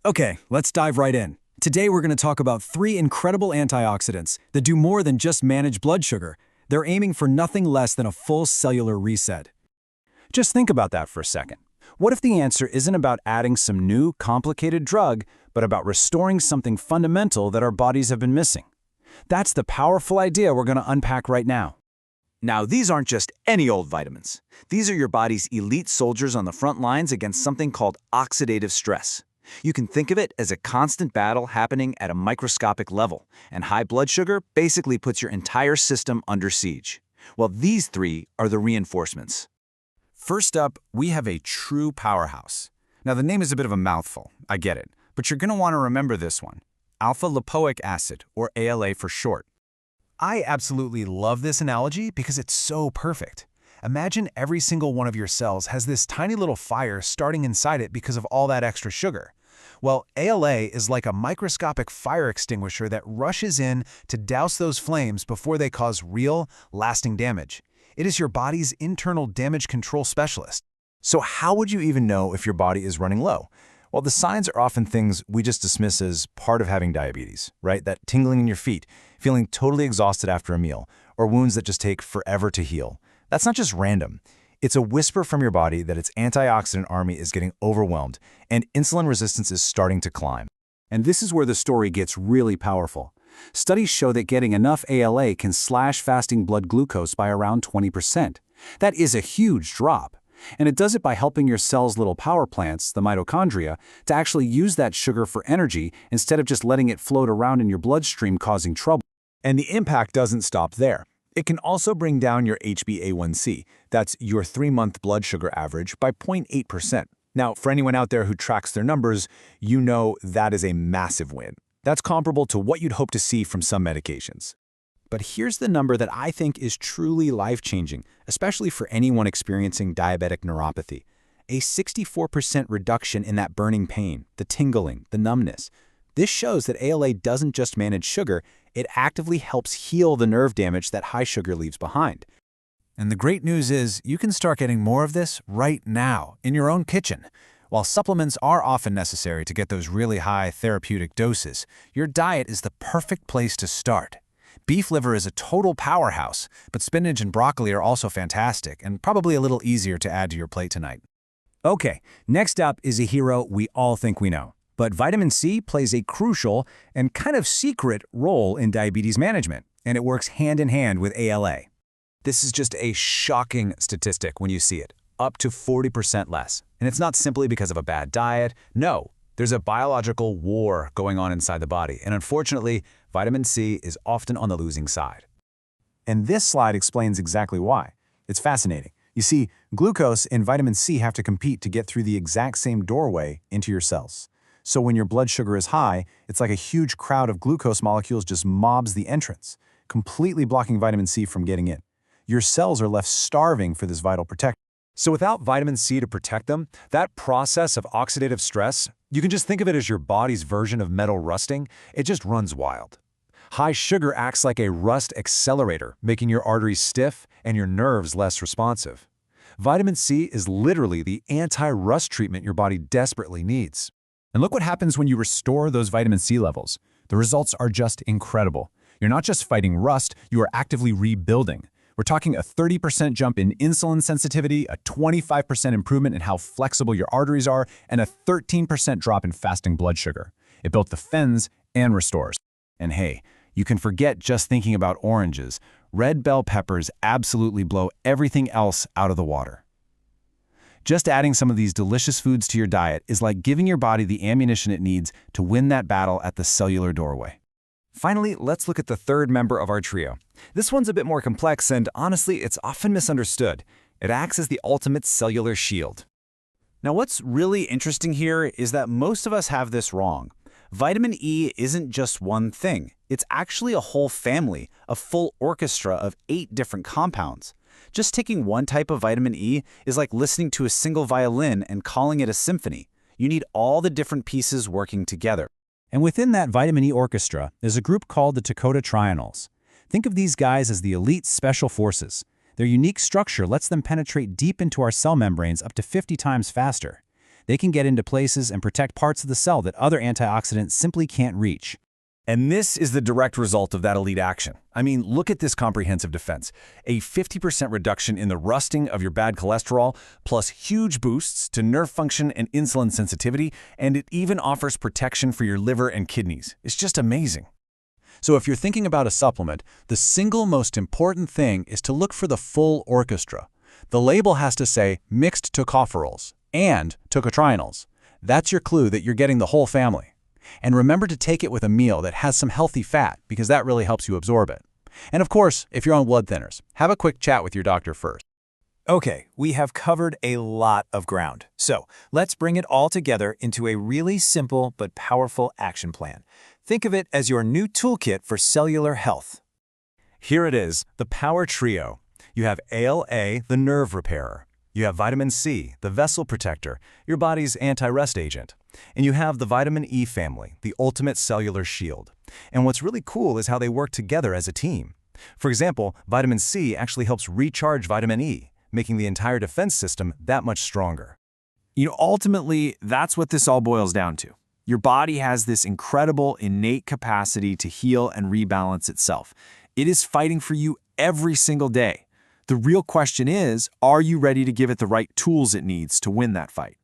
Okay, let's dive right in. Today we're going to talk about 3 incredible antioxidants that do more than just manage blood sugar. They're aiming for nothing less than a full cellular reset. Just think about that for a second. What if the answer isn't about adding some new, complicated drug, but about restoring something fundamental that our bodies have been missing? That's the powerful idea we're going to unpack right now. Now, these aren't just any old vitamins. These are your body's elite soldiers on the front lines against something called oxidative stress. You can think of it as a constant battle happening at a microscopic level, and high blood sugar basically puts your entire system under siege. Well, these 3 are the reinforcements. First up, we have a true powerhouse. Now, the name is a bit of a mouthful, I get it, but you're going to want to remember this one: alpha-lipoic acid, or ALA for short. I absolutely love this analogy because it's so perfect. Imagine every single one of your cells has this tiny little fire starting inside it because of all that extra sugar. Well, ALA is like a microscopic fire extinguisher that rushes in to douse those flames before they cause real, lasting damage. It is your body's internal damage control specialist. So how would you even know if your body is running low? Well, the signs are often things we just dismiss as part of having diabetes, right? That tingling in your feet, feeling totally exhausted after a meal, or wounds that just take forever to heal. That's not just random. It's a whisper from your body that its antioxidant army is getting overwhelmed, and insulin resistance is starting to climb. And this is where the story gets really powerful. Studies show that getting enough ALA can slash fasting blood glucose by around 20%. That is a huge drop. And it does it by helping your cell's little power plants, the mitochondria, to actually use that sugar for energy instead of just letting it float around in your bloodstream causing trouble. And the impact doesn't stop there. It can also bring down your A1c, that's your 3-month blood sugar average, by 0.8%. Now, for anyone out there who tracks their numbers, you know that is a massive win. That's comparable to what you'd hope to see from some medications. But here's the number that I think is truly life-changing, especially for anyone experiencing diabetic neuropathy. A 64% reduction in that burning pain, the tingling, the numbness. This shows that ALA doesn't just manage sugar, it actively helps heal the nerve damage that high sugar leaves behind. And the great news is you can start getting more of this right now in your own kitchen. While supplements are often necessary to get those really high therapeutic doses, your diet is the perfect place to start. Beef liver is a total powerhouse, but spinach and broccoli are also fantastic and probably a little easier to add to your plate tonight. Okay, next up is a hero we all think we know. But vitamin C plays a crucial and kind of secret role in diabetes management, and it works hand in hand with ALA. This is just a shocking statistic when you see it, up to 40% less. And it's not simply because of a bad diet. No, there's a biological war going on inside the body, and unfortunately, vitamin C is often on the losing side. And this slide explains exactly why. It's fascinating. You see, glucose and vitamin C have to compete to get through the exact same doorway into your cells. So when your blood sugar is high, it's like a huge crowd of glucose molecules just mobs the entrance, completely blocking vitamin C from getting in. Your cells are left starving for this vital protection. So without vitamin C to protect them, that process of oxidative stress, you can just think of it as your body's version of metal rusting. It just runs wild. High sugar acts like a rust accelerator, making your arteries stiff and your nerves less responsive. Vitamin C is literally the anti-rust treatment your body desperately needs. And look what happens when you restore those vitamin C levels. The results are just incredible. You're not just fighting rust, you are actively rebuilding. We're talking a 30% jump in insulin sensitivity, a 25% improvement in how flexible your arteries are, and a 13% drop in fasting blood sugar. It both defends and restores. And hey, you can forget just thinking about oranges. Red bell peppers absolutely blow everything else out of the water. Just adding some of these delicious foods to your diet is like giving your body the ammunition it needs to win that battle at the cellular doorway. Finally, let's look at the third member of our trio. This one's a bit more complex, and honestly, it's often misunderstood. It acts as the ultimate cellular shield. Now, what's really interesting here is that most of us have this wrong. Vitamin E isn't just one thing. It's actually a whole family, a full orchestra of 8 different compounds. Just taking one type of vitamin E is like listening to a single violin and calling it a symphony. You need all the different pieces working together. And within that vitamin E orchestra, there's a group called the Dakota Trianols. Think of these guys as the elite special forces. Their unique structure lets them penetrate deep into our cell membranes up to 50 times faster. They can get into places and protect parts of the cell that other antioxidants simply can't reach. And this is the direct result of that elite action. I mean, look at this comprehensive defense. A 50% reduction in the rusting of your bad cholesterol, plus huge boosts to nerve function and insulin sensitivity, and it even offers protection for your liver and kidneys. It's just amazing. So if you're thinking about a supplement, the single most important thing is to look for the full orchestra. The label has to say mixed tocopherols and tocotrienols. That's your clue that you're getting the whole family. And remember to take it with a meal that has some healthy fat, because that really helps you absorb it. And of course, if you're on blood thinners, have a quick chat with your doctor first. Okay, we have covered a lot of ground. So let's bring it all together into a really simple but powerful action plan. Think of it as your new toolkit for cellular health. Here it is, the Power Trio. You have ALA, the nerve repairer. You have vitamin C, the vessel protector, your body's anti-rust agent. And you have the vitamin E family, the ultimate cellular shield. And what's really cool is how they work together as a team. For example, vitamin C actually helps recharge vitamin E, making the entire defense system that much stronger. Ultimately, that's what this all boils down to. Your body has this incredible innate capacity to heal and rebalance itself. It is fighting for you every single day. The real question is, are you ready to give it the right tools it needs to win that fight?